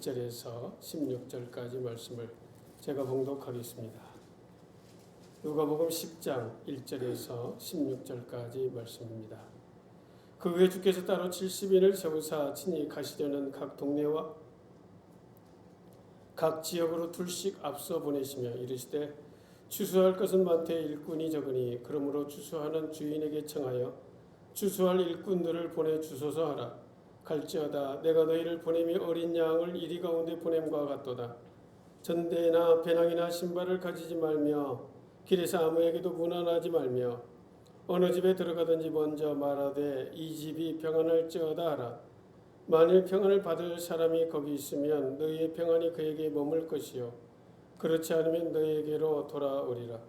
1절에서 16절까지 말씀을 제가 봉독하겠습니다. 누가복음 10장 1절에서 16절까지 말씀입니다. 그 후에 주께서 따로 70인을 세우사 친히 가시려는 각 동네와 각 지역으로 둘씩 앞서 보내시며 이르시되 추수할 것은 많되 일꾼이 적으니 그러므로 추수하는 주인에게 청하여 추수할 일꾼들을 보내 주소서 하라. 갈지어다 내가 너희를 보냄이 어린 양을 이리 가운데 보냄과 같도다. 전대나 배낭이나 신발을 가지지 말며 길에서 아무에게도 문안하지 말며 어느 집에 들어가든지 먼저 말하되 이 집이 평안할지어다 하라. 만일 평안을 받을 사람이 거기 있으면 너희의 평안이 그에게 머물 것이요 그렇지 않으면 너희에게로 돌아오리라.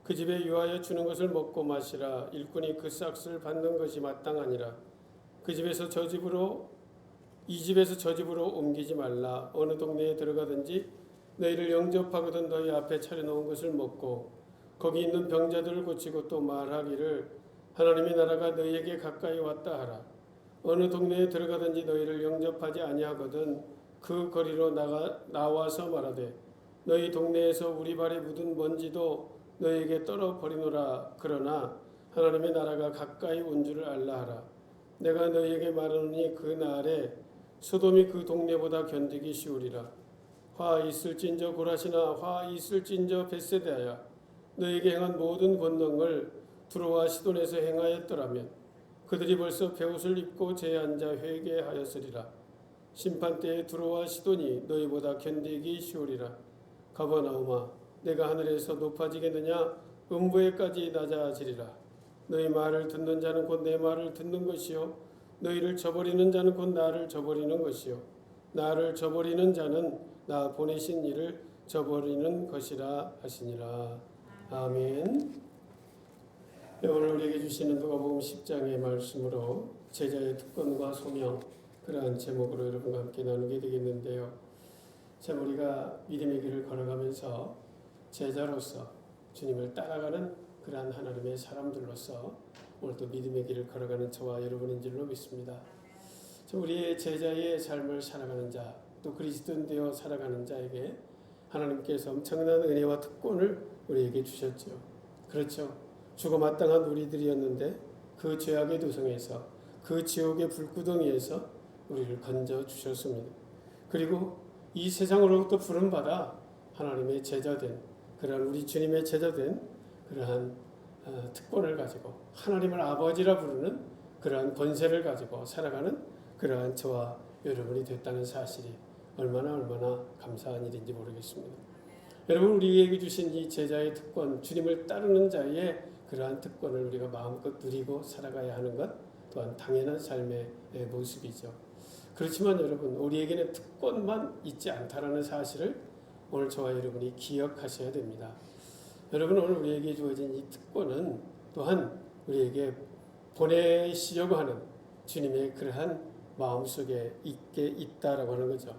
그 집에 유하여 주는 것을 먹고 마시라. 일꾼이 그 싹을 받는 것이 마땅하니라. 그 집에서 저 집으로 이 집에서 저 집으로 옮기지 말라. 어느 동네에 들어가든지 너희를 영접하거든 너희 앞에 차려놓은 것을 먹고 거기 있는 병자들을 고치고 또 말하기를 하나님의 나라가 너희에게 가까이 왔다 하라. 어느 동네에 들어가든지 너희를 영접하지 아니하거든 그 거리로 나와서 말하되 너희 동네에서 우리 발에 묻은 먼지도 너희에게 떨어버리노라. 그러나 하나님의 나라가 가까이 온 줄을 알라 하라. 내가 너희에게 말하노니 그 날에 소돔이 그 동네보다 견디기 쉬우리라. 화 있을진저 고라시나 화 있을진저 벳세다야 너희에게 행한 모든 권능을 두로와 시돈에서 행하였더라면 그들이 벌써 베옷을 입고 제에 앉아 회개하였으리라. 심판때에 두로와 시돈이 너희보다 견디기 쉬우리라. 가버나움아 내가 하늘에서 높아지겠느냐 음부에까지 낮아지리라. 너희 말을 듣는 자는 곧 내 말을 듣는 것이요 너희를 저버리는 자는 곧 나를 저버리는 것이요 나를 저버리는 자는 나 보내신 이를 저버리는 것이라 하시니라. 아멘. 오늘 우리에게 주시는 누가복음 10장의 말씀으로 제자의 특권과 소명, 그러한 제목으로 여러분과 함께 나누게 되겠는데요. 참 우리가 믿음의 길을 걸어가면서 제자로서 주님을 따라가는 그러한 하나님의 사람들로서 오늘도 믿음의 길을 걸어가는 저와 여러분인 줄로 믿습니다. 우리의 제자의 삶을 살아가는 자, 또 그리스도인 되어 살아가는 자에게 하나님께서 엄청난 은혜와 특권을 우리에게 주셨죠. 그렇죠. 죽어 마땅한 우리들이었는데 그 죄악의 도성에서 그 지옥의 불구덩이에서 우리를 건져 주셨습니다. 그리고 이 세상으로부터 부름받아 하나님의 제자된 그러한 우리 주님의 제자된 그러한 특권을 가지고 하나님을 아버지라 부르는 그러한 권세를 가지고 살아가는 그러한 저와 여러분이 됐다는 사실이 얼마나 감사한 일인지 모르겠습니다. 여러분 우리에게 주신 이 제자의 특권, 주님을 따르는 자의 그러한 특권을 우리가 마음껏 누리고 살아가야 하는 것 또한 당연한 삶의 모습이죠. 그렇지만 여러분 우리에게는 특권만 있지 않다라는 사실을 오늘 저와 여러분이 기억하셔야 됩니다. 여러분 오늘 우리에게 주어진 이 특권은 또한 우리에게 보내시려고 하는 주님의 그러한 마음속에 있다라고 하는 거죠.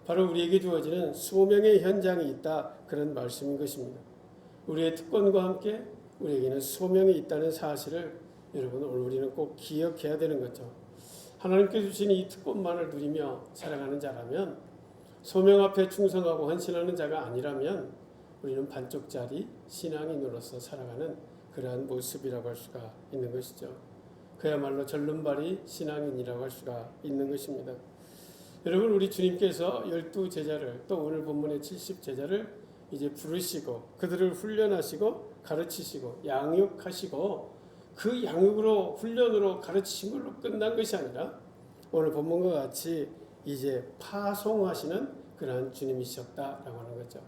바로 우리에게 주어지는 소명의 현장이 있다 그런 말씀인 것입니다. 우리의 특권과 함께 우리에게는 소명이 있다는 사실을 여러분 오늘 우리는 꼭 기억해야 되는 거죠. 하나님께서 주신 이 특권만을 누리며 살아가는 자라면 소명 앞에 충성하고 헌신하는 자가 아니라면 우리는 반쪽짜리 신앙인으로서 살아가는 그러한 모습이라고 할 수가 있는 것이죠. 그야말로 절름발이 신앙인이라고 할 수가 있는 것입니다. 여러분 우리 주님께서 12제자를 또 오늘 본문의 70제자를 이제 부르시고 그들을 훈련하시고 가르치시고 양육하시고 그 양육으로 훈련으로 가르치신 걸로 끝난 것이 아니라 오늘 본문과 같이 이제 파송하시는 그러한 주님이셨다라고 하는 거죠.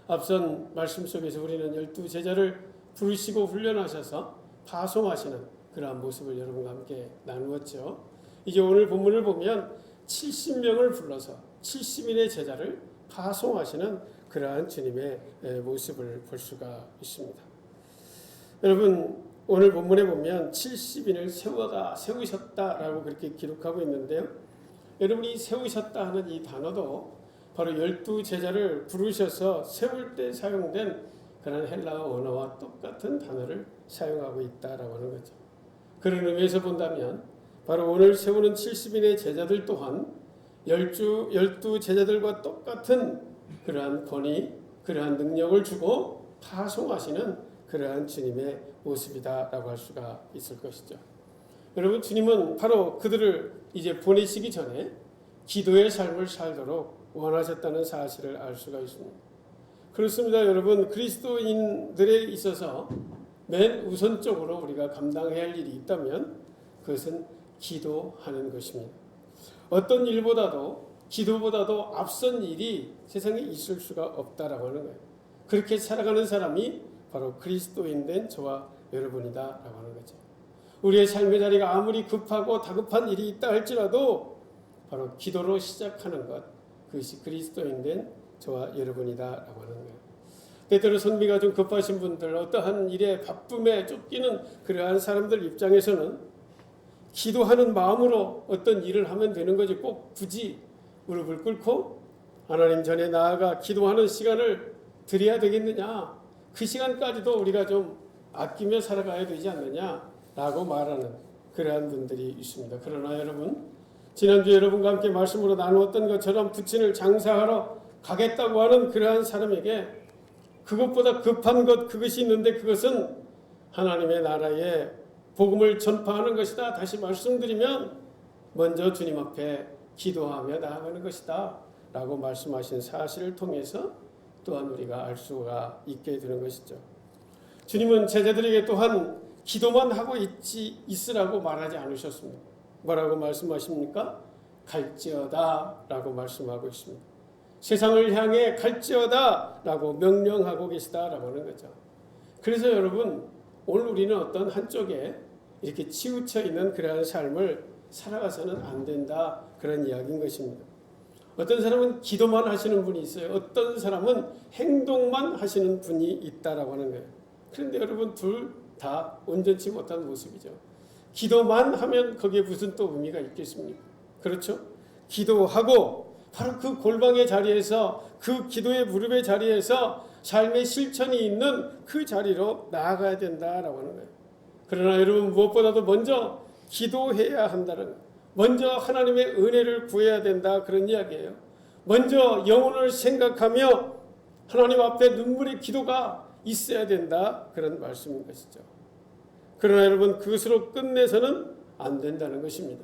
앞선 말씀 속에서 우리는 12제자를 부르시고 훈련하셔서 파송하시는 그러한 모습을 여러분과 함께 나누었죠. 이제 오늘 본문을 보면 70명을 불러서 70인의 제자를 파송하시는 그러한 주님의 모습을 볼 수가 있습니다. 여러분 오늘 본문에 보면 70인을 세우셨다라고 그렇게 기록하고 있는데요. 여러분이 세우셨다 하는 이 단어도 바로 12제자를 부르셔서 세울 때 사용된 그런 헬라어 언어와 똑같은 단어를 사용하고 있다라고 하는 거죠. 그런 의미에서 본다면 바로 오늘 세우는 70인의 제자들 또한 열두 제자들과 똑같은 그러한 권위, 그러한 능력을 주고 파송하시는 그러한 주님의 모습이다라고 할 수가 있을 것이죠. 여러분, 주님은 바로 그들을 이제 보내시기 전에 기도의 삶을 살도록 원하셨다는 사실을 알 수가 있습니다. 그렇습니다. 여러분, 그리스도인들에 있어서 맨 우선적으로 우리가 감당해야 할 일이 있다면 그것은 기도하는 것입니다. 어떤 일보다도 기도보다도 앞선 일이 세상에 있을 수가 없다라고 하는 거예요. 그렇게 살아가는 사람이 바로 그리스도인 된 저와 여러분이다라고 하는 거죠. 우리의 삶의 자리가 아무리 급하고 다급한 일이 있다 할지라도 바로 기도로 시작하는 것, 그것이 그리스도인 된 저와 여러분이다라고 하는 거예요. 때때로 성미가 좀 급하신 분들, 어떠한 일에 바쁨에 쫓기는 그러한 사람들 입장에서는 기도하는 마음으로 어떤 일을 하면 되는 거지, 꼭 굳이 무릎을 꿇고 하나님 전에 나아가 기도하는 시간을 드려야 되겠느냐, 그 시간까지도 우리가 좀 아끼며 살아가야 되지 않느냐라고 말하는 그러한 분들이 있습니다. 그러나 여러분, 지난주 여러분과 함께 말씀으로 나누었던 것처럼 부친을 장사하러 가겠다고 하는 그러한 사람에게 그것보다 급한 것, 그것이 있는데 그것은 하나님의 나라의 복음을 전파하는 것이다. 다시 말씀드리면 먼저 주님 앞에 기도하며 나아가는 것이다 라고 말씀하신 사실을 통해서 또한 우리가 알 수가 있게 되는 것이죠. 주님은 제자들에게 또한 기도만 하고 있으라고 말하지 않으셨습니다. 뭐라고 말씀하십니까? 갈지어다 라고 말씀하고 있습니다. 세상을 향해 갈지어다 라고 명령하고 계시다라고 하는 거죠. 그래서 여러분, 오늘 우리는 어떤 한쪽에 이렇게 치우쳐 있는 그러한 삶을 살아가서는 안 된다, 그런 이야기인 것입니다. 어떤 사람은 기도만 하시는 분이 있어요. 어떤 사람은 행동만 하시는 분이 있다라고 하는 거예요. 그런데 여러분, 둘 다 온전치 못한 모습이죠. 기도만 하면 거기에 무슨 또 의미가 있겠습니까? 그렇죠? 기도하고 바로 그 골방의 자리에서, 그 기도의 무릎의 자리에서 삶의 실천이 있는 그 자리로 나아가야 된다라고 하는 거예요. 그러나 여러분, 무엇보다도 먼저 기도해야 한다는 거예요. 먼저 하나님의 은혜를 구해야 된다, 그런 이야기예요. 먼저 영혼을 생각하며 하나님 앞에 눈물의 기도가 있어야 된다, 그런 말씀인 것이죠. 그러나 여러분, 그것으로 끝내서는 안 된다는 것입니다.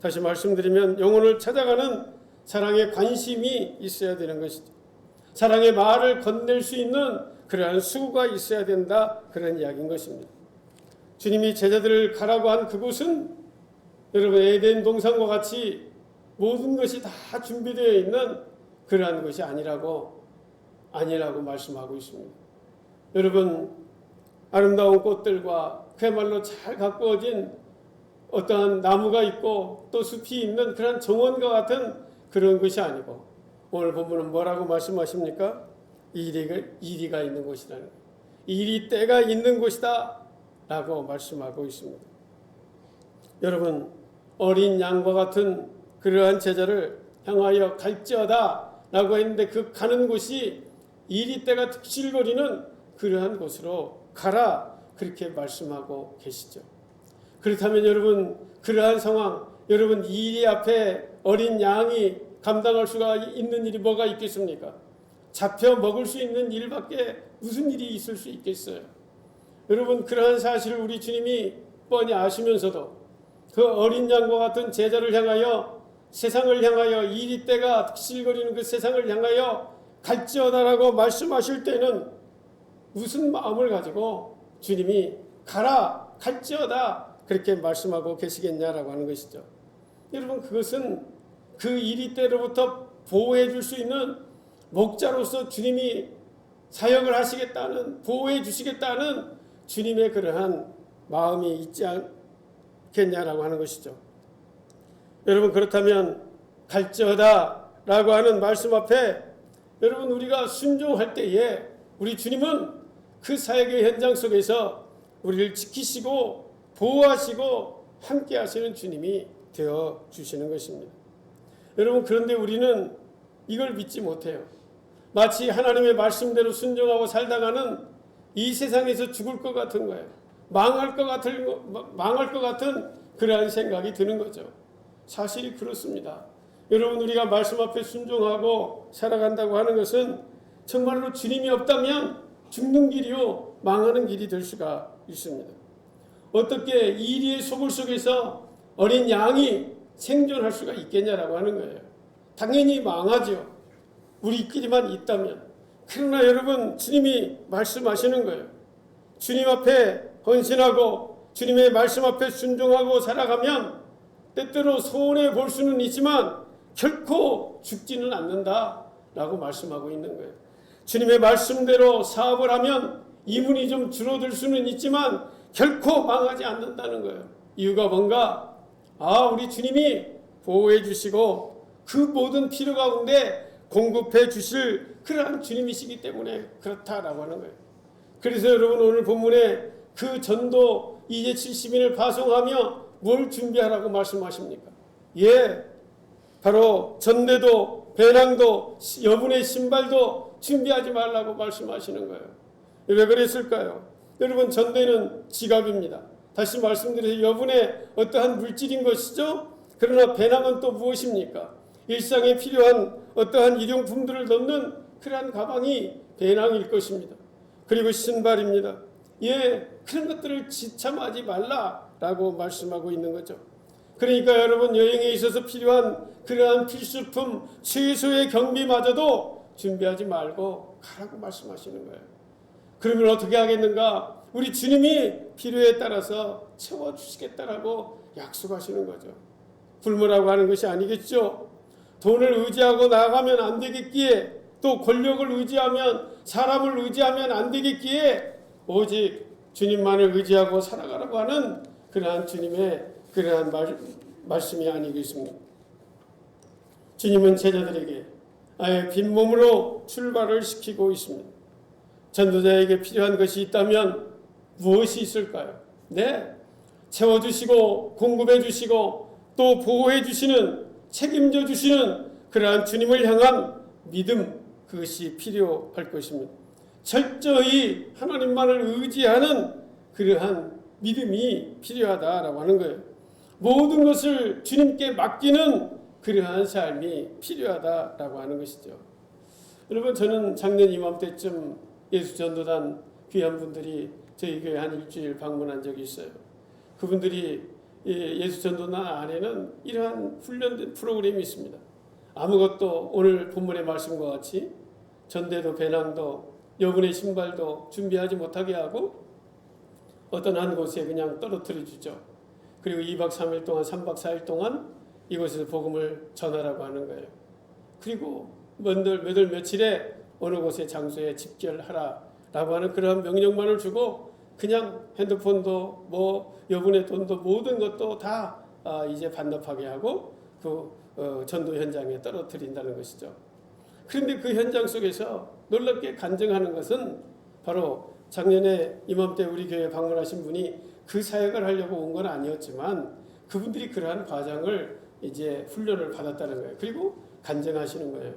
다시 말씀드리면 영혼을 찾아가는 사랑의 관심이 있어야 되는 것이죠. 사랑의 말을 건넬 수 있는 그러한 수고가 있어야 된다, 그런 이야기인 것입니다. 주님이 제자들을 가라고 한 그곳은 여러분, 에덴 동산과 같이 모든 것이 다 준비되어 있는 그러한 것이 아니라고 말씀하고 있습니다. 여러분, 아름다운 꽃들과 그야말로 잘 가꾸어진 어떠한 나무가 있고 또 숲이 있는 그런 정원과 같은 그런 것이 아니고, 오늘 본문은 뭐라고 말씀하십니까? 이리가 있는 곳이라는 거예요. 이리 때가 있는 곳이다 라고 말씀하고 있습니다. 여러분, 어린 양과 같은 그러한 제자를 향하여 갈지어다 라고 했는데 그 가는 곳이 이리 때가 득실거리는 그러한 곳으로 가라, 그렇게 말씀하고 계시죠. 그렇다면 여러분, 그러한 상황, 여러분, 이리 앞에 어린 양이 감당할 수가 있는 일이 뭐가 있겠습니까? 잡혀 먹을 수 있는 일밖에 무슨 일이 있을 수 있겠어요? 여러분, 그러한 사실을 우리 주님이 뻔히 아시면서도 그 어린 양과 같은 제자를 향하여, 세상을 향하여, 이리 때가 득실거리는 그 세상을 향하여 갈지어다라고 말씀하실 때는 무슨 마음을 가지고 주님이 가라, 갈지어다 그렇게 말씀하고 계시겠냐라고 하는 것이죠. 여러분, 그것은 그 이리 때로부터 보호해 줄 수 있는 목자로서 주님이 사역을 하시겠다는, 보호해 주시겠다는 주님의 그러한 마음이 있지 않겠냐라고 하는 것이죠. 여러분, 그렇다면 갈지어다 라고 하는 말씀 앞에 여러분, 우리가 순종할 때에 우리 주님은 그 사역의 현장 속에서 우리를 지키시고 보호하시고 함께 하시는 주님이 되어 주시는 것입니다. 여러분, 그런데 우리는 이걸 믿지 못해요. 마치 하나님의 말씀대로 순종하고 살다가는 이 세상에서 죽을 것 같은 거예요. 망할 것 같은 그러한 생각이 드는 거죠. 사실이 그렇습니다. 여러분, 우리가 말씀 앞에 순종하고 살아간다고 하는 것은 정말로 주님이 없다면 죽는 길이요 망하는 길이 될 수가 있습니다. 어떻게 이리의 소굴 속에서 어린 양이 생존할 수가 있겠냐라고 하는 거예요. 당연히 망하죠. 우리끼리만 있다면. 그러나 여러분, 주님이 말씀하시는 거예요. 주님 앞에 헌신하고 주님의 말씀 앞에 순종하고 살아가면 때때로 손해 볼 수는 있지만 결코 죽지는 않는다라고 말씀하고 있는 거예요. 주님의 말씀대로 사업을 하면 이문이 좀 줄어들 수는 있지만 결코 망하지 않는다는 거예요. 이유가 뭔가? 우리 주님이 보호해 주시고 그 모든 필요 가운데 공급해 주실 그러한 주님이시기 때문에 그렇다라고 하는 거예요. 그래서 여러분, 오늘 본문에 그 전도 이제 70인을 파송하며 뭘 준비하라고 말씀하십니까? 바로 전대도, 배낭도, 여분의 신발도 준비하지 말라고 말씀하시는 거예요. 왜 그랬을까요? 여러분, 전대는 지갑입니다. 다시 말씀드려서 여분의 어떠한 물질인 것이죠. 그러나 배낭은 또 무엇입니까? 일상에 필요한 어떠한 일용품들을 넣는 그러한 가방이 배낭일 것입니다. 그리고 신발입니다. 그런 것들을 지참하지 말라라고 말씀하고 있는 거죠. 그러니까 여러분, 여행에 있어서 필요한 그러한 필수품 최소의 경비마저도 준비하지 말고 가라고 말씀하시는 거예요. 그러면 어떻게 하겠는가? 우리 주님이 필요에 따라서 채워주시겠다라고 약속하시는 거죠. 굶으라고 하는 것이 아니겠죠. 돈을 의지하고 나가면 안 되겠기에, 또 권력을 의지하면, 사람을 의지하면 안 되겠기에 오직 주님만을 의지하고 살아가라고 하는 그러한 주님의 그러한 말씀이 아니겠습니까? 주님은 제자들에게 아예 빈몸으로 출발을 시키고 있습니다. 전도자에게 필요한 것이 있다면 무엇이 있을까요? 채워주시고 공급해 주시고 또 보호해 주시는, 책임져 주시는 그러한 주님을 향한 믿음, 그것이 필요할 것입니다. 철저히 하나님만을 의지하는 그러한 믿음이 필요하다라고 하는 거예요. 모든 것을 주님께 맡기는 그러한 삶이 필요하다라고 하는 것이죠. 여러분, 저는 작년 이맘때쯤 예수전도단 귀한 분들이 저희 교회 한 일주일 방문한 적이 있어요. 그분들이 예수전도단 안에는 이러한 훈련된 프로그램이 있습니다. 아무것도 오늘 본문의 말씀과 같이 전대도 배낭도 여분의 신발도 준비하지 못하게 하고 어떤 한 곳에 그냥 떨어뜨려 주죠. 그리고 2박 3일 동안, 3박 4일 동안 이곳에서 복음을 전하라고 하는 거예요. 그리고 몇월 며칠에 어느 곳의 장소에 집결하라라고 하는 그런 명령만을 주고 그냥 핸드폰도 여분의 돈도 모든 것도 다 이제 반납하게 하고 그 전도 현장에 떨어뜨린다는 것이죠. 그런데 그 현장 속에서 놀랍게 간증하는 것은 바로 작년에 이맘때 우리 교회 방문하신 분이 그 사역을 하려고 온 건 아니었지만 그분들이 그러한 과정을 이제 훈련을 받았다는 거예요. 그리고 간증하시는 거예요.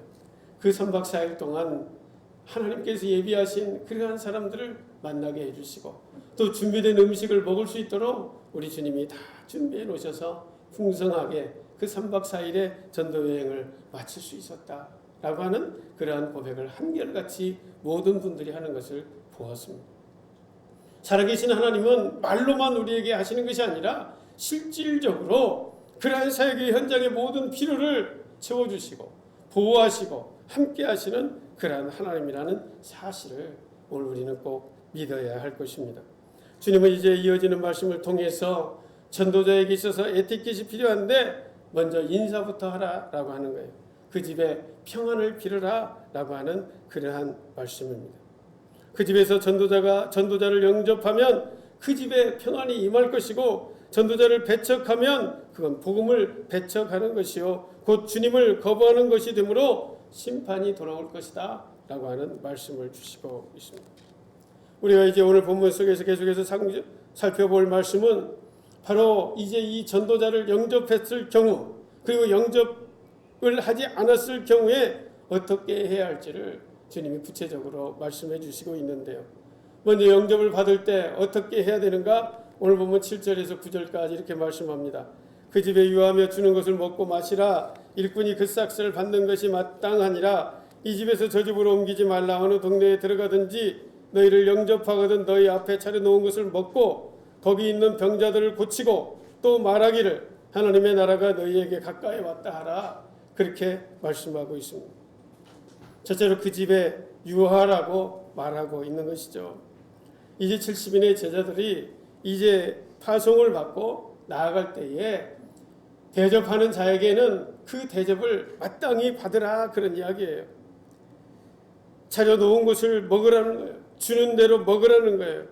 그 3박 4일 동안 하나님께서 예비하신 그러한 사람들을 만나게 해주시고 또 준비된 음식을 먹을 수 있도록 우리 주님이 다 준비해 놓으셔서 풍성하게 그 3박 4일의 전도 여행을 마칠 수 있었다라고 하는 그러한 고백을 한결같이 모든 분들이 하는 것을 보았습니다. 살아계신 하나님은 말로만 우리에게 하시는 것이 아니라 실질적으로 그러한 사역의 현장의 모든 필요를 채워주시고 보호하시고 함께 하시는 그러한 하나님이라는 사실을 오늘 우리는 꼭 믿어야 할 것입니다. 주님은 이제 이어지는 말씀을 통해서 전도자에게 있어서 에티켓이 필요한데 먼저 인사부터 하라라고 하는 거예요. 그 집에 평안을 빌어라라고 하는 그러한 말씀입니다. 그 집에서 전도자를 영접하면 그 집에 평안이 임할 것이고 전도자를 배척하면 그건 복음을 배척하는 것이요 곧 주님을 거부하는 것이 되므로 심판이 돌아올 것이다 라고 하는 말씀을 주시고 있습니다. 우리가 이제 오늘 본문 속에서 계속해서 살펴볼 말씀은 바로 이제 이 전도자를 영접했을 경우 그리고 영접을 하지 않았을 경우에 어떻게 해야 할지를 주님이 구체적으로 말씀해 주시고 있는데요. 먼저 영접을 받을 때 어떻게 해야 되는가? 오늘 보면 7절에서 9절까지 이렇게 말씀합니다. 그 집에 유하며 주는 것을 먹고 마시라. 일꾼이 그 싹스를 받는 것이 마땅하니라. 이 집에서 저 집으로 옮기지 말라. 어느 동네에 들어가든지 너희를 영접하거든 너희 앞에 차려놓은 것을 먹고 거기 있는 병자들을 고치고 또 말하기를 하나님의 나라가 너희에게 가까이 왔다 하라. 그렇게 말씀하고 있습니다. 첫째로 그 집에 유하라고 말하고 있는 것이죠. 이제 70인의 제자들이 이제 파송을 받고 나아갈 때에 대접하는 자에게는 그 대접을 마땅히 받으라, 그런 이야기예요. 차려놓은 것을 먹으라는 거예요. 주는 대로 먹으라는 거예요.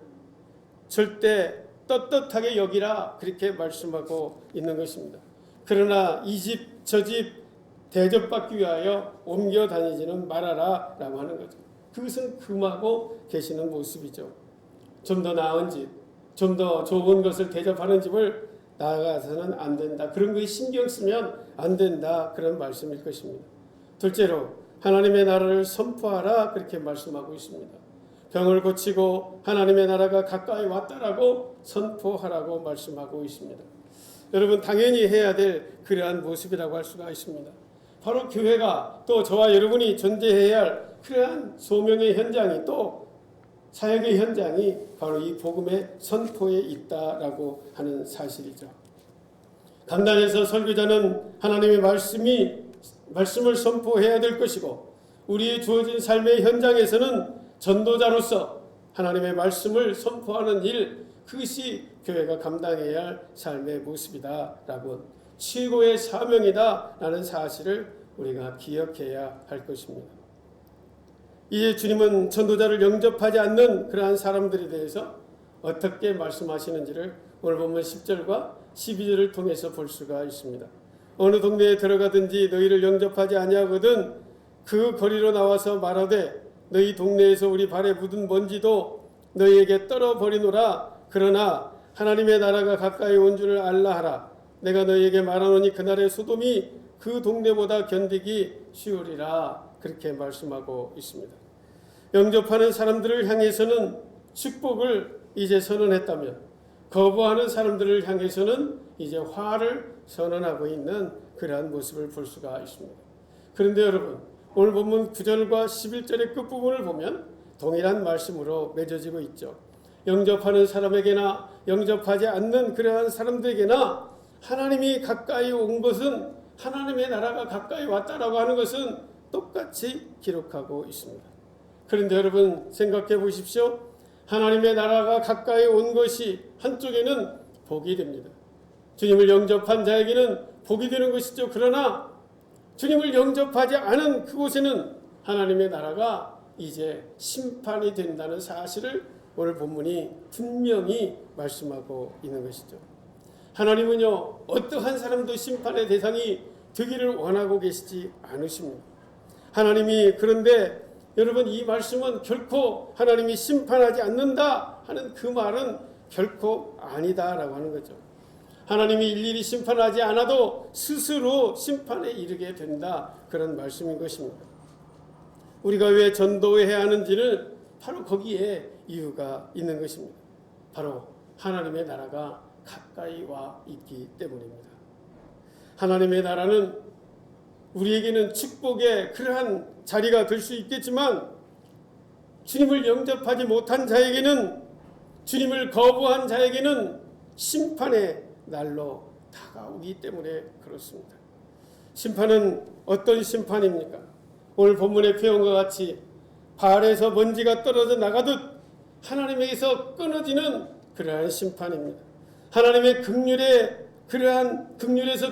절대 떳떳하게 여기라, 그렇게 말씀하고 있는 것입니다. 그러나 이 집 저 집 대접받기 위하여 옮겨 다니지는 말아라 라고 하는 거죠. 그것은 금하고 계시는 모습이죠. 좀 더 나은 집, 좀 더 좋은 것을 대접하는 집을 나아가서는 안 된다. 그런 거에 신경 쓰면 안 된다. 그런 말씀일 것입니다. 둘째로 하나님의 나라를 선포하라, 그렇게 말씀하고 있습니다. 병을 고치고 하나님의 나라가 가까이 왔다라고 선포하라고 말씀하고 있습니다. 여러분, 당연히 해야 될 그러한 모습이라고 할 수가 있습니다. 바로 교회가 또 저와 여러분이 존재해야 할 그러한 소명의 현장이, 또 사역의 현장이 바로 이 복음의 선포에 있다라고 하는 사실이죠. 강단에서 설교자는 하나님의 말씀을 선포해야 될 것이고, 우리의 주어진 삶의 현장에서는 전도자로서 하나님의 말씀을 선포하는 일, 그것이 교회가 감당해야 할 삶의 모습이다라고, 최고의 사명이다라는 사실을 우리가 기억해야 할 것입니다. 이제 주님은 전도자를 영접하지 않는 그러한 사람들에 대해서 어떻게 말씀하시는지를 오늘 보면 10절과 12절을 통해서 볼 수가 있습니다. 어느 동네에 들어가든지 너희를 영접하지 아니하거든 그 거리로 나와서 말하되 너희 동네에서 우리 발에 묻은 먼지도 너희에게 떨어버리노라. 그러나 하나님의 나라가 가까이 온 줄을 알라 하라. 내가 너희에게 말하노니 그날의 소돔이 그 동네보다 견디기 쉬우리라. 그렇게 말씀하고 있습니다. 영접하는 사람들을 향해서는 축복을 이제 선언했다면, 거부하는 사람들을 향해서는 이제 화를 선언하고 있는 그러한 모습을 볼 수가 있습니다. 그런데 여러분, 오늘 본문 9절과 11절의 끝부분을 보면 동일한 말씀으로 맺어지고 있죠. 영접하는 사람에게나 영접하지 않는 그러한 사람들에게나 하나님이 가까이 온 것은, 하나님의 나라가 가까이 왔다라고 하는 것은 똑같이 기록하고 있습니다. 그런데 여러분, 생각해 보십시오. 하나님의 나라가 가까이 온 것이 한쪽에는 복이 됩니다. 주님을 영접한 자에게는 복이 되는 것이죠. 그러나 주님을 영접하지 않은 그곳에는 하나님의 나라가 이제 심판이 된다는 사실을 오늘 본문이 분명히 말씀하고 있는 것이죠. 하나님은요, 어떠한 사람도 심판의 대상이 되기를 원하고 계시지 않으십니다. 하나님이, 그런데 여러분, 이 말씀은 결코 하나님이 심판하지 않는다 하는 그 말은 결코 아니다라고 하는 거죠. 하나님이 일일이 심판하지 않아도 스스로 심판에 이르게 된다, 그런 말씀인 것입니다. 우리가 왜 전도해야 하는지는 바로 거기에 이유가 있는 것입니다. 바로 하나님의 나라가 가까이 와 있기 때문입니다. 하나님의 나라는 우리에게는 축복의 그러한 자리가 될 수 있겠지만, 주님을 영접하지 못한 자에게는, 주님을 거부한 자에게는 심판의 날로 다가오기 때문에 그렇습니다. 심판은 어떤 심판입니까? 오늘 본문의 표현과 같이 발에서 먼지가 떨어져 나가듯 하나님에게서 끊어지는 그러한 심판입니다. 하나님의 긍휼에서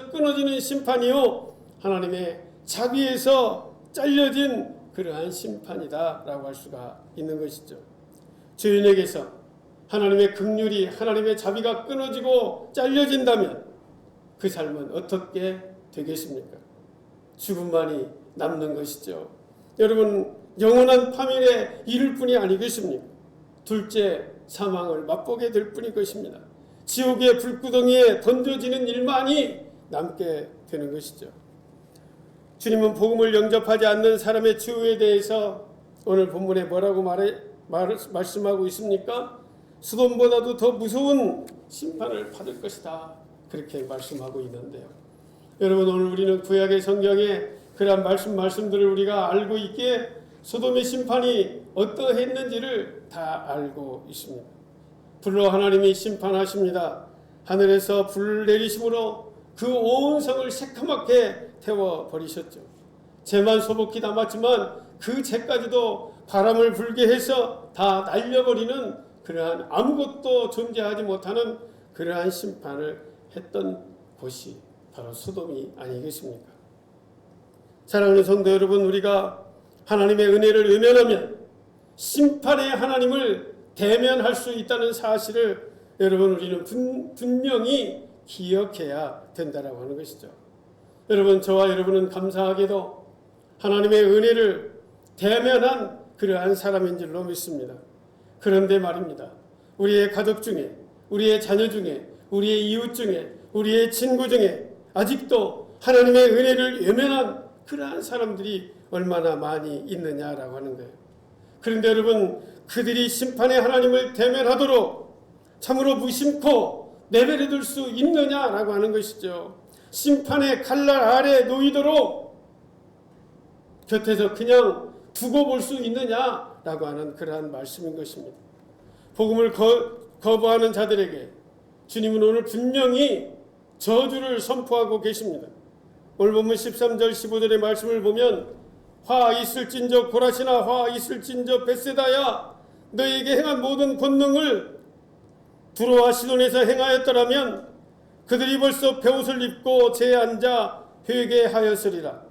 끊어지는 심판이요, 하나님의 자비에서 잘려진 그러한 심판이다라고 할 수가 있는 것이죠. 죄인에게서 하나님의 긍휼이, 하나님의 자비가 끊어지고 잘려진다면 그 삶은 어떻게 되겠습니까? 죽음만이 남는 것이죠. 여러분, 영원한 파멸에 이를 뿐이 아니겠습니까? 둘째, 사망을 맛보게 될 뿐인 것입니다. 지옥의 불구덩이에 던져지는 일만이 남게 되는 것이죠. 주님은 복음을 영접하지 않는 사람의 최후에 대해서 오늘 본문에 뭐라고 말씀하고 있습니까? 소돔보다도 더 무서운 심판을 받을 것이다, 그렇게 말씀하고 있는데요. 여러분, 오늘 우리는 구약의 성경에 그러한 말씀들을 우리가 알고 있기에 소돔의 심판이 어떠했는지를 다 알고 있습니다. 불로 하나님이 심판하십니다. 하늘에서 불을 내리심으로 그 온 성을 새카맣게 태워버리셨죠. 재만 소복히 남았지만 그 재까지도 바람을 불게 해서 다 날려버리는 그러한 아무것도 존재하지 못하는 그러한 심판을 했던 곳이 바로 소돔이 아니겠습니까? 사랑하는 성도 여러분, 우리가 하나님의 은혜를 외면하면 심판의 하나님을 대면할 수 있다는 사실을 여러분, 우리는 분명히 기억해야 된다라고 하는 것이죠. 여러분, 저와 여러분은 감사하게도 하나님의 은혜를 대면한 그러한 사람인 줄로 믿습니다. 그런데 말입니다, 우리의 가족 중에, 우리의 자녀 중에, 우리의 이웃 중에, 우리의 친구 중에 아직도 하나님의 은혜를 외면한 그러한 사람들이 얼마나 많이 있느냐라고 하는 거예요. 그런데 여러분, 그들이 심판의 하나님을 대면하도록 참으로 무심코 내버려둘 수 있느냐라고 하는 것이죠. 심판의 칼날 아래 놓이도록 곁에서 그냥 두고 볼 수 있느냐라고 하는 그러한 말씀인 것입니다. 복음을 거부하는 자들에게 주님은 오늘 분명히 저주를 선포하고 계십니다. 오늘 본문 13절 15절의 말씀을 보면 화 있을진저 고라시나 화 있을진저 벳세다야, 너에게 행한 모든 권능을 두로와 시돈에서 행하였더라면 그들이 벌써 베옷을 입고 제에 앉아 회개하였으리라.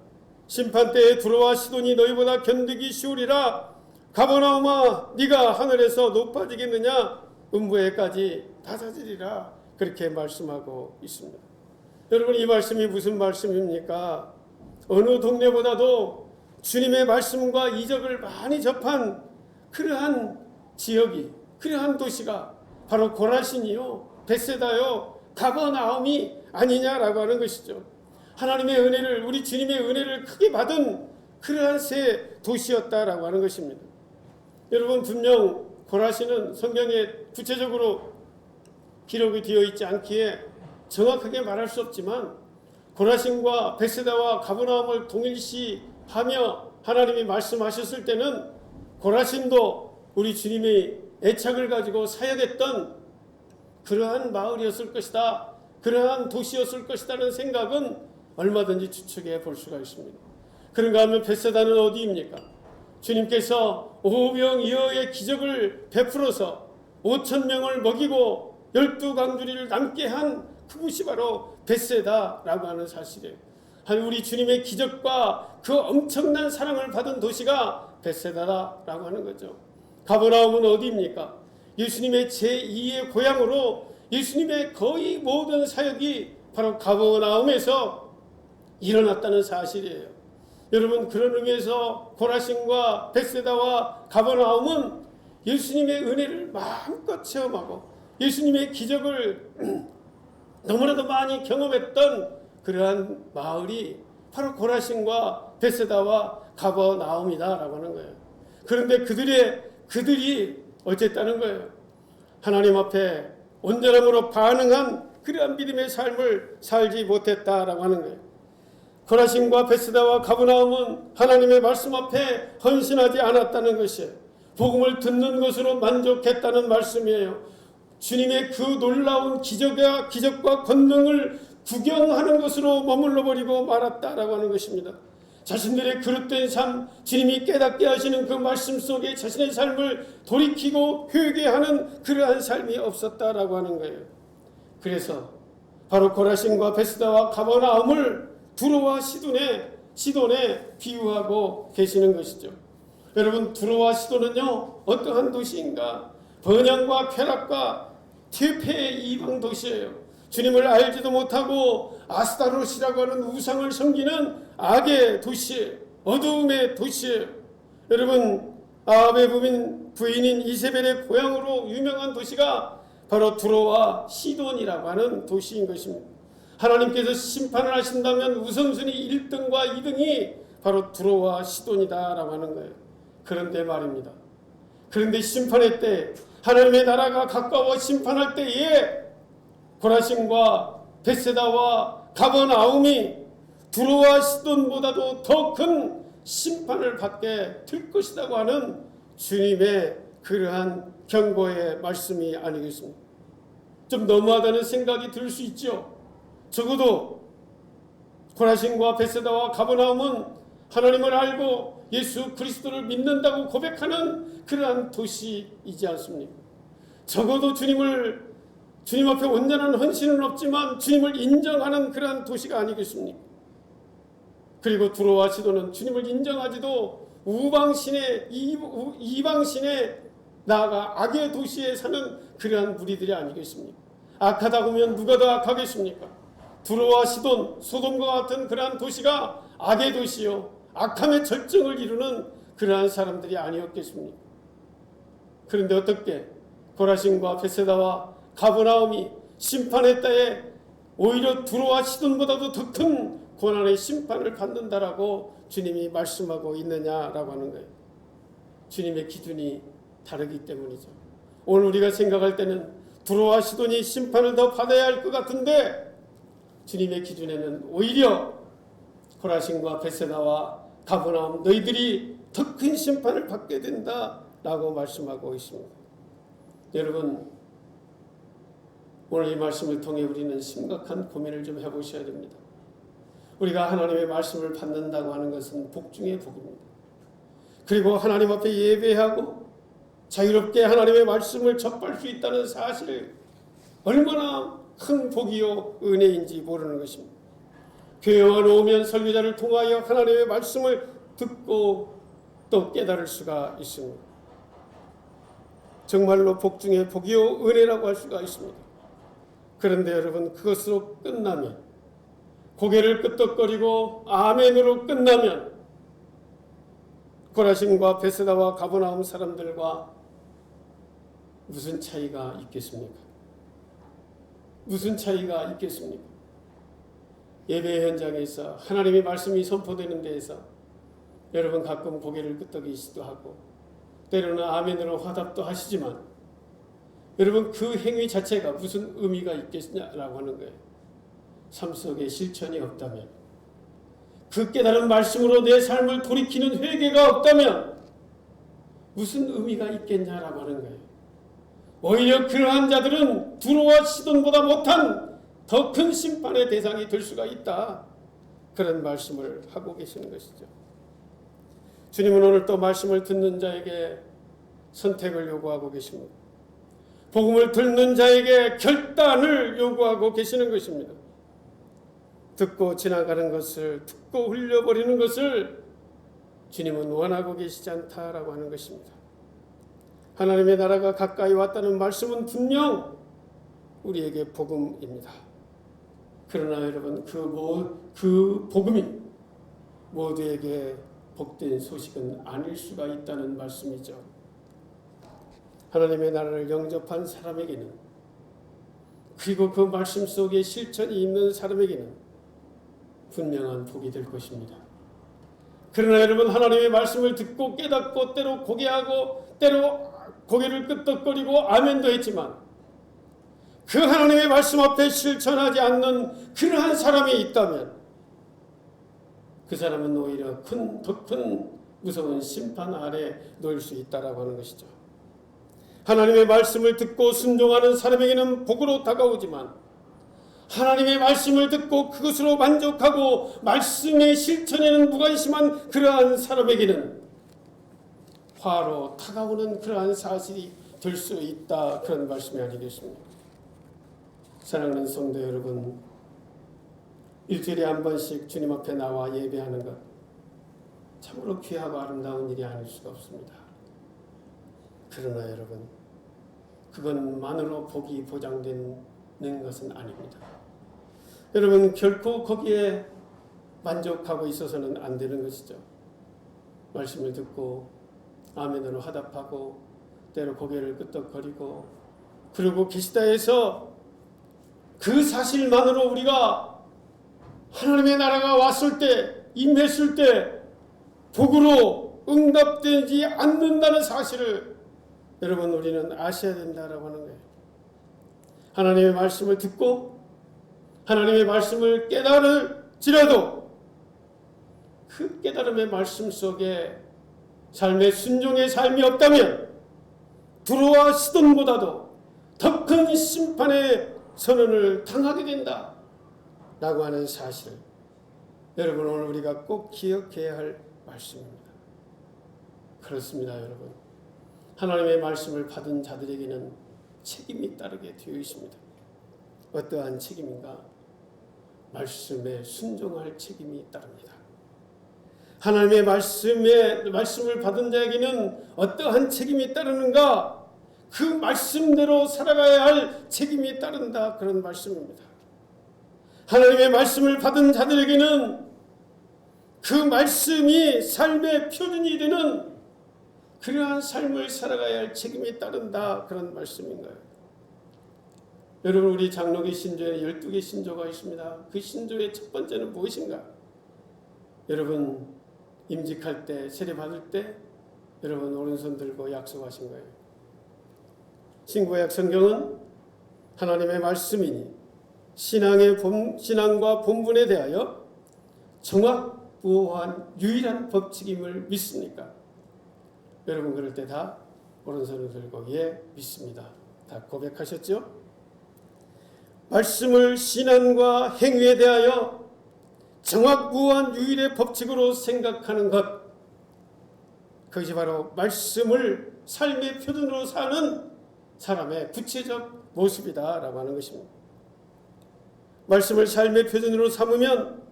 심판때에 두로와 시돈이 너희보다 견디기 쉬우리라. 가버나움아, 네가 하늘에서 높아지겠느냐? 음부에까지 낮아지리라. 그렇게 말씀하고 있습니다. 여러분, 이 말씀이 무슨 말씀입니까? 어느 동네보다도 주님의 말씀과 이적을 많이 접한 그러한 지역이, 그러한 도시가 바로 고라신이요, 벳세다요, 가버나움이 아니냐라고 하는 것이죠. 하나님의 은혜를, 우리 주님의 은혜를 크게 받은 그러한 세 도시였다라고 하는 것입니다. 여러분, 분명 고라신은 성경에 구체적으로 기록이 되어 있지 않기에 정확하게 말할 수 없지만 고라신과 벳세다와 가버나움을 동일시하며 하나님이 말씀하셨을 때는 고라신도 우리 주님의 애착을 가지고 사역했던 그러한 마을이었을 것이다, 그러한 도시였을 것이라는 생각은 얼마든지 추측해 볼 수가 있습니다. 그런가 하면 벳세다는 어디입니까? 주님께서 오병이어의 기적을 베풀어서 5,000명을 먹이고 12강주리를 남게 한 그곳이 바로 벳세다라고 하는 사실이에요. 우리 주님의 기적과 그 엄청난 사랑을 받은 도시가 벳세다라고 하는 거죠. 가버나움은 어디입니까? 예수님의 제2의 고향으로 예수님의 거의 모든 사역이 바로 가버나움에서 일어났다는 사실이에요. 여러분, 그런 의미에서 고라신과 벳세다와 가버나움은 예수님의 은혜를 마음껏 체험하고 예수님의 기적을 너무나도 많이 경험했던 그러한 마을이 바로 고라신과 벳세다와 가버나움이다라고 하는 거예요. 그런데 그들이 어쨌다는 거예요. 하나님 앞에 온전함으로 반응한 그러한 믿음의 삶을 살지 못했다라고 하는 거예요. 고라신과 벳세다와 가버나움은 하나님의 말씀 앞에 헌신하지 않았다는 것이에요. 복음을 듣는 것으로 만족했다는 말씀이에요. 주님의 그 놀라운 기적과 권능을 구경하는 것으로 머물러 버리고 말았다라고 하는 것입니다. 자신들의 그릇된 삶, 주님이 깨닫게 하시는 그 말씀 속에 자신의 삶을 돌이키고 회개하는 그러한 삶이 없었다라고 하는 거예요. 그래서 바로 고라신과 벳세다와 가버나움을 두로와 시돈에 비유하고 계시는 것이죠. 여러분, 두로와 시돈은요, 어떠한 도시인가? 번영과 쾌락과 퇴폐의 이방 도시예요. 주님을 알지도 못하고 아스타롯이라고 하는 우상을 섬기는 악의 도시예요. 어두움의 도시예요. 여러분, 아합의 부인인 이세벨의 고향으로 유명한 도시가 바로 두로와 시돈이라고 하는 도시인 것입니다. 하나님께서 심판을 하신다면 우선순위 1등과 2등이 바로 두로와 시돈이다라고 하는 거예요. 그런데 말입니다. 그런데 심판의 때, 하나님의 나라가 가까워 심판할 때에 고라신과 벳세다와 가버나움이 두로와 시돈보다도 더 큰 심판을 받게 될 것이라고 하는 주님의 그러한 경고의 말씀이 아니겠습니까? 좀 너무하다는 생각이 들 수 있죠. 적어도 고라신과 벳세다와 가버나움은 하나님을 알고 예수 그리스도를 믿는다고 고백하는 그러한 도시이지 않습니까? 적어도 주님 앞에 온전한 헌신은 없지만 주님을 인정하는 그러한 도시가 아니겠습니까? 그리고 두로와 시도는 주님을 인정하지도 이방신의 나아가 악의 도시에 사는 그러한 무리들이 아니겠습니까? 악하다고 하면 누가 더 악하겠습니까? 두로와 시돈, 소돔과 같은 그러한 도시가 악의 도시요, 악함의 절정을 이루는 그러한 사람들이 아니었겠습니까? 그런데 어떻게 고라신과 벳세다와 가버나움이 심판의 때에 오히려 두로와 시돈보다도 더 큰 고난의 심판을 받는다라고 주님이 말씀하고 있느냐라고 하는 거예요. 주님의 기준이 다르기 때문이죠. 오늘 우리가 생각할 때는 두로와 시돈이 심판을 더 받아야 할 것 같은데 주님의 기준에는 오히려 고라신과 벳세다와 가버나움 너희들이 더 큰 심판을 받게 된다라고 말씀하고 있습니다. 여러분, 오늘 이 말씀을 통해 우리는 심각한 고민을 좀 해보셔야 됩니다. 우리가 하나님의 말씀을 받는다고 하는 것은 복 중의 복입니다. 그리고 하나님 앞에 예배하고 자유롭게 하나님의 말씀을 접할 수 있다는 사실, 얼마나 큰 복이요 은혜인지 모르는 것입니다. 교회만 오면 설교자를 통하여 하나님의 말씀을 듣고 또 깨달을 수가 있습니다. 정말로 복 중의 복이요 은혜라고 할 수가 있습니다. 그런데 여러분, 그것으로 끝나면, 고개를 끄덕거리고 아멘으로 끝나면 고라신과 벳세다와 가버나움 사람들과 무슨 차이가 있겠습니까? 무슨 차이가 있겠습니까? 예배 현장에서 하나님의 말씀이 선포되는 데에서 여러분 가끔 고개를 끄덕이시기도 하고 때로는 아멘으로 화답도 하시지만 여러분 그 행위 자체가 무슨 의미가 있겠냐라고 하는 거예요. 삶 속에 실천이 없다면, 그 깨달은 말씀으로 내 삶을 돌이키는 회개가 없다면 무슨 의미가 있겠냐라고 하는 거예요. 오히려 그러한 자들은 두로와 시돈보다 못한 더 큰 심판의 대상이 될 수가 있다, 그런 말씀을 하고 계시는 것이죠. 주님은 오늘 또 말씀을 듣는 자에게 선택을 요구하고 계십니다. 복음을 듣는 자에게 결단을 요구하고 계시는 것입니다. 듣고 지나가는 것을, 듣고 흘려버리는 것을 주님은 원하고 계시지 않다라고 하는 것입니다. 하나님의 나라가 가까이 왔다는 말씀은 분명 우리에게 복음입니다. 그러나 여러분, 그 복음이 모두에게 복된 소식은 아닐 수가 있다는 말씀이죠. 하나님의 나라를 영접한 사람에게는, 그리고 그 말씀 속에 실천이 있는 사람에게는 분명한 복이 될 것입니다. 그러나 여러분, 하나님의 말씀을 듣고 깨닫고 때로 고개하고 때로 고개를 끄덕거리고 아멘도 했지만 그 하나님의 말씀 앞에 실천하지 않는 그러한 사람이 있다면 그 사람은 오히려 더 큰 무서운 심판 아래 놓일 수 있다라고 하는 것이죠. 하나님의 말씀을 듣고 순종하는 사람에게는 복으로 다가오지만 하나님의 말씀을 듣고 그것으로 만족하고 말씀의 실천에는 무관심한 그러한 사람에게는 화로 다가오는 그러한 사실이 될 수 있다, 그런 말씀이 아니겠습니까? 사랑하는 성도 여러분, 일주일에 한 번씩 주님 앞에 나와 예배하는 것 참으로 귀하고 아름다운 일이 아닐 수가 없습니다. 그러나 여러분, 그것만으로 복이 보장되는 것은 아닙니다. 여러분, 결코 거기에 만족하고 있어서는 안 되는 것이죠. 말씀을 듣고 아멘으로 화답하고 때로 고개를 끄덕거리고 그러고 계시다 해서 그 사실만으로 우리가 하나님의 나라가 왔을 때, 임했을 때 복으로 응답되지 않는다는 사실을 여러분 우리는 아셔야 된다라고 하는 거예요. 하나님의 말씀을 듣고 하나님의 말씀을 깨달을지라도 그 깨달음의 말씀 속에 삶의 순종의 삶이 없다면 두로와 시돈보다도 더 큰 심판의 선언을 당하게 된다 라고 하는 사실을 여러분 오늘 우리가 꼭 기억해야 할 말씀입니다. 그렇습니다. 여러분, 하나님의 말씀을 받은 자들에게는 책임이 따르게 되어 있습니다. 어떠한 책임인가? 말씀에 순종할 책임이 따릅니다. 하나님의 말씀을 받은 자에게는 어떠한 책임이 따르는가? 그 말씀대로 살아가야 할 책임이 따른다. 그런 말씀입니다. 하나님의 말씀을 받은 자들에게는 그 말씀이 삶의 표준이 되는 그러한 삶을 살아가야 할 책임이 따른다. 그런 말씀인가요? 여러분, 우리 장로교 신조에 12개 신조가 있습니다. 그 신조의 첫 번째는 무엇인가? 여러분, 임직할 때, 세례 받을 때 여러분 오른손 들고 약속하신 거예요. 신구약 성경은 하나님의 말씀이니 신앙과 본분에 대하여 정확무오한 유일한 법칙임을 믿습니까? 여러분 그럴 때 다 오른손을 들고 예 믿습니다. 다 고백하셨죠? 말씀을 신앙과 행위에 대하여 정확무오한 유일의 법칙으로 생각하는 것, 그것이 바로 말씀을 삶의 표준으로 사는 사람의 구체적 모습이다라고 하는 것입니다. 말씀을 삶의 표준으로 삼으면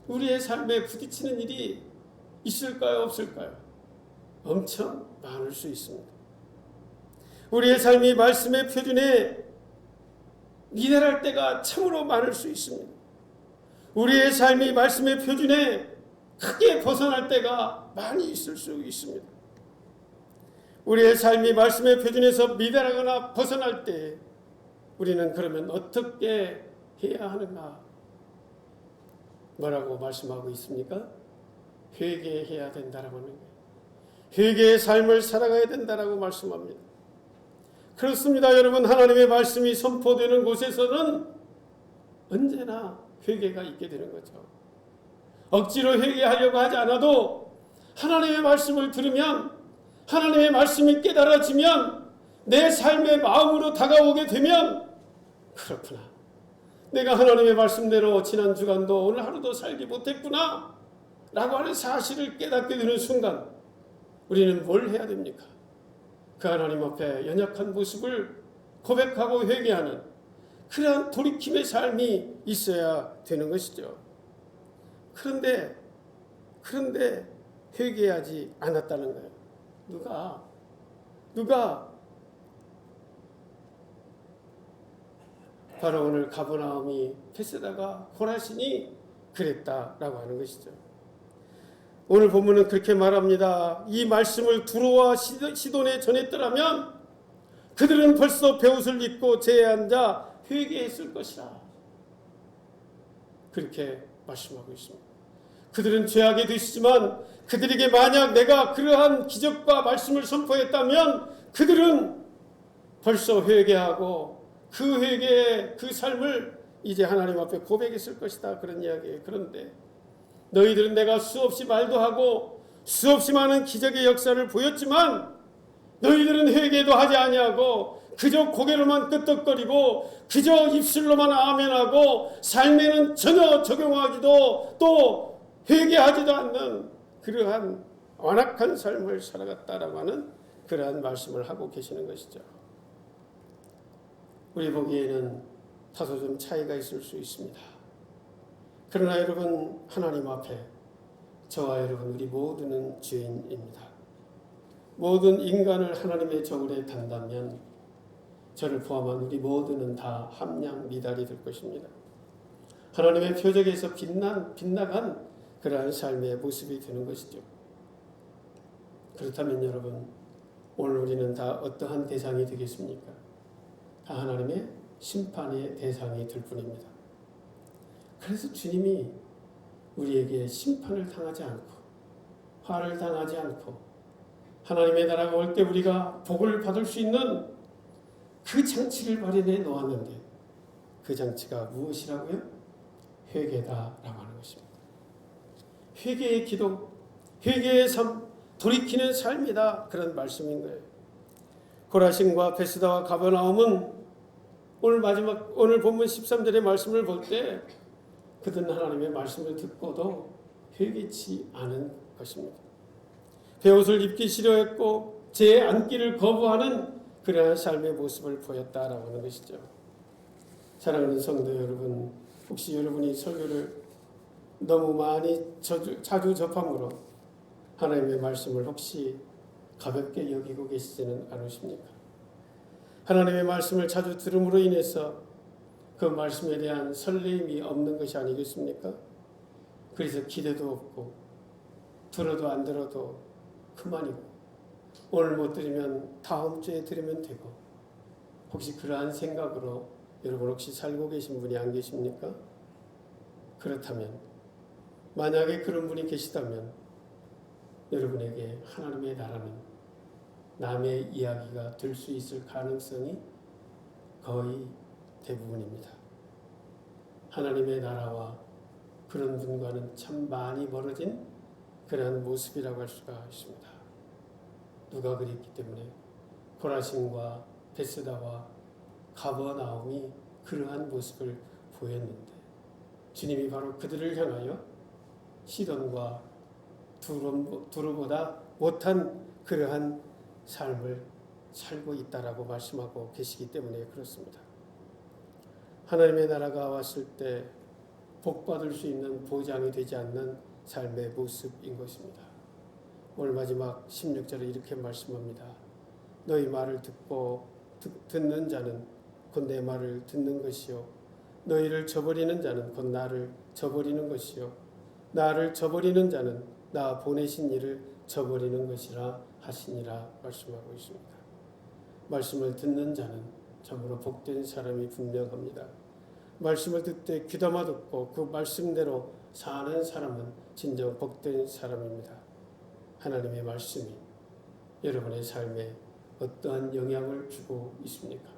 우리의 삶에 부딪히는 일이 있을까요? 없을까요? 엄청 많을 수 있습니다. 우리의 삶이 말씀의 표준에 미달할 때가 참으로 많을 수 있습니다. 우리의 삶이 말씀의 표준에 크게 벗어날 때가 많이 있을 수 있습니다. 우리의 삶이 말씀의 표준에서 미달하거나 벗어날 때 우리는 그러면 어떻게 해야 하는가? 뭐라고 말씀하고 있습니까? 회개해야 된다라고 하는 거예요. 회개의 삶을 살아가야 된다라고 말씀합니다. 그렇습니다. 여러분, 하나님의 말씀이 선포되는 곳에서는 언제나 회개가 있게 되는 거죠. 억지로 회개하려고 하지 않아도 하나님의 말씀을 들으면, 하나님의 말씀이 깨달아지면, 내 삶의 마음으로 다가오게 되면, 그렇구나, 내가 하나님의 말씀대로 지난 주간도 오늘 하루도 살지 못했구나 라고 하는 사실을 깨닫게 되는 순간 우리는 뭘 해야 됩니까? 그 하나님 앞에 연약한 모습을 고백하고 회개하는 그러한 돌이킴의 삶이 있어야 되는 것이죠. 그런데 회개하지 않았다는 거예요. 누가? 바로 오늘 가버나움이 베세다가 호라신이 그랬다라고 하는 것이죠. 오늘 본문은 그렇게 말합니다. 이 말씀을 두로와 시돈에 전했더라면 그들은 벌써 베옷을 입고 제에 앉아 회개했을 것이라. 그렇게 말씀하고 있습니다. 그들은 죄악에 드시지만 그들에게 만약 내가 그러한 기적과 말씀을 선포했다면 그들은 벌써 회개하고 그 회개의 그 삶을 이제 하나님 앞에 고백했을 것이다. 그런 이야기예요. 그런데 너희들은 내가 수없이 말도 하고 수없이 많은 기적의 역사를 보였지만 너희들은 회개도 하지 아니하고 그저 고개로만 끄덕거리고 그저 입술로만 아멘하고 삶에는 전혀 적용하지도 또 회개하지도 않는 그러한 완악한 삶을 살아갔다라고 하는 그러한 말씀을 하고 계시는 것이죠. 우리 보기에는 다소 좀 차이가 있을 수 있습니다. 그러나 여러분, 하나님 앞에 저와 여러분 우리 모두는 죄인입니다. 모든 인간을 하나님의 저울에 단다면 저를 포함한 우리 모두는 다 함량 미달이 될 것입니다. 하나님의 표적에서 빗나간 그러한 삶의 모습이 되는 것이죠. 그렇다면 여러분, 오늘 우리는 다 어떠한 대상이 되겠습니까? 다 하나님의 심판의 대상이 될 뿐입니다. 그래서 주님이 우리에게 심판을 당하지 않고 화를 당하지 않고 하나님의 나라가 올 때 우리가 복을 받을 수 있는 그 장치를 마련해 놓았는데 그 장치가 무엇이라고요? 회개다라고 하는 것입니다. 회개의 기도, 회개의 삶, 돌이키는 삶이다. 그런 말씀인 거예요. 고라신과 베스다와 가버나움은 오늘 본문 13절의 말씀을 볼 때 그들은 하나님의 말씀을 듣고도 회개치 않은 것입니다. 베옷을 입기 싫어했고 제 앉기를 거부하는 그러한 삶의 모습을 보였다라고 하는 것이죠. 사랑하는 성도 여러분, 혹시 여러분이 설교를 너무 많이 자주 접함으로 하나님의 말씀을 혹시 가볍게 여기고 계시지는 않으십니까? 하나님의 말씀을 자주 들음으로 인해서 그 말씀에 대한 설레임이 없는 것이 아니겠습니까? 그래서 기대도 없고 들어도 안 들어도 그만이고 오늘 못 들으면 다음 주에 들으면 되고 혹시 그러한 생각으로 여러분 혹시 살고 계신 분이 안 계십니까? 그렇다면 만약에 그런 분이 계시다면 여러분에게 하나님의 나라는 남의 이야기가 될 수 있을 가능성이 거의 대부분입니다. 하나님의 나라와 그런 분과는 참 많이 멀어진 그러한 모습이라고 할 수가 있습니다. 누가 그랬기 때문에 고라신과 베스다와 가버나움이 그러한 모습을 보였는데 주님이 바로 그들을 향하여 시돈과 두로보다 못한 그러한 삶을 살고 있다라고 말씀하고 계시기 때문에 그렇습니다. 하나님의 나라가 왔을 때 복받을 수 있는 보장이 되지 않는 삶의 모습인 것입니다. 오늘 마지막 16절에 이렇게 말씀합니다. 너희 말을 듣는 자는 곧 내 말을 듣는 것이요 너희를 저버리는 자는 곧 나를 저버리는 것이요 나를 저버리는 자는 나 보내신 이를 저버리는 것이라 하시니라 말씀하고 있습니다. 말씀을 듣는 자는 참으로 복된 사람이 분명합니다. 말씀을 듣되 귀담아 듣고 그 말씀대로 사는 사람은 진정 복된 사람입니다. 하나님의 말씀이 여러분의 삶에 어떠한 영향을 주고 있습니까?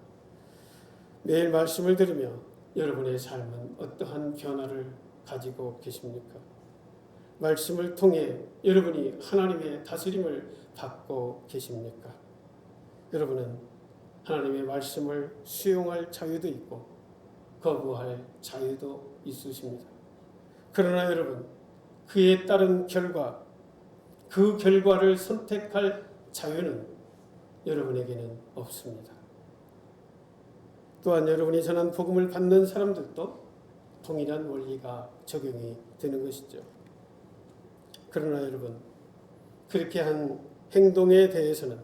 매일 말씀을 들으며 여러분의 삶은 어떠한 변화를 가지고 계십니까? 말씀을 통해 여러분이 하나님의 다스림을 받고 계십니까? 여러분은 하나님의 말씀을 수용할 자유도 있고 거부할 자유도 있으십니다. 그러나 여러분, 그에 따른 결과, 그 결과를 선택할 자유는 여러분에게는 없습니다. 또한 여러분이 전한 복음을 받는 사람들도 동일한 원리가 적용이 되는 것이죠. 그러나 여러분, 그렇게 한 행동에 대해서는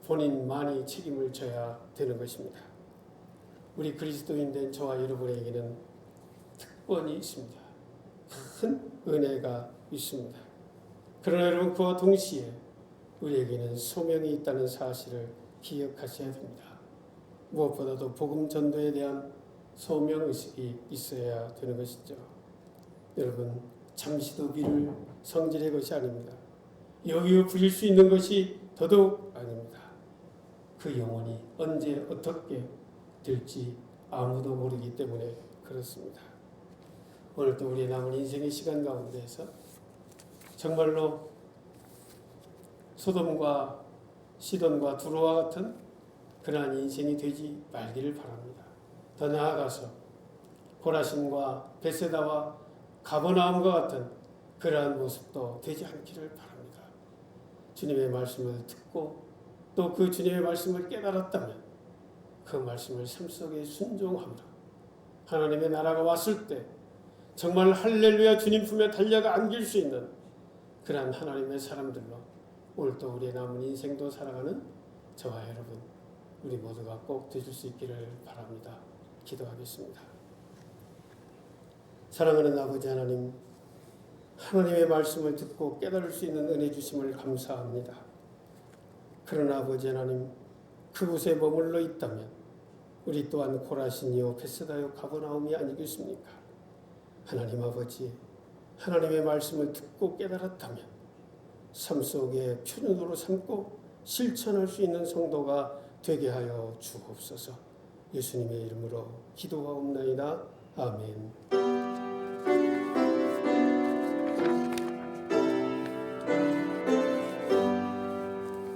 본인만이 책임을 져야 되는 것입니다. 우리 그리스도인 된 저와 여러분에게는 특권이 있습니다. 큰 은혜가 있습니다. 그러나 여러분, 그와 동시에 우리에게는 소명이 있다는 사실을 기억하셔야 됩니다. 무엇보다도 복음 전도에 대한 소명의식이 있어야 되는 것이죠. 여러분, 잠시도 미룰 성질의 것이 아닙니다. 여기에 부릴 수 있는 것이 더더욱 아닙니다. 그 영혼이 언제 어떻게 될지 아무도 모르기 때문에 그렇습니다. 오늘도 우리의 남은 인생의 시간 가운데에서 정말로 소돔과 시돈과 두로와 같은 그러한 인생이 되지 말기를 바랍니다. 더 나아가서 고라신과 베세다와 가버나움과 같은 그러한 모습도 되지 않기를 바랍니다. 주님의 말씀을 듣고 또 그 주님의 말씀을 깨달았다면 그 말씀을 삶 속에 순종함으로 하나님의 나라가 왔을 때 정말 할렐루야 주님 품에 달려가 안길 수 있는 그러한 하나님의 사람들로 오늘도 우리의 남은 인생도 살아가는 저와 여러분 우리 모두가 꼭 되실 수 있기를 바랍니다. 기도하겠습니다. 사랑하는 아버지 하나님, 하나님의 말씀을 듣고 깨달을 수 있는 은혜 주심을 감사합니다. 그러나 아버지 하나님, 그곳에 머물러 있다면 우리 또한 고라신이요 베세다요 가버나움이 아니겠습니까? 하나님 아버지, 하나님의 말씀을 듣고 깨달았다면 삶 속에 표준으로 삼고 실천할 수 있는 성도가 되게 하여 주옵소서. 예수님의 이름으로 기도하옵나이다. 아멘.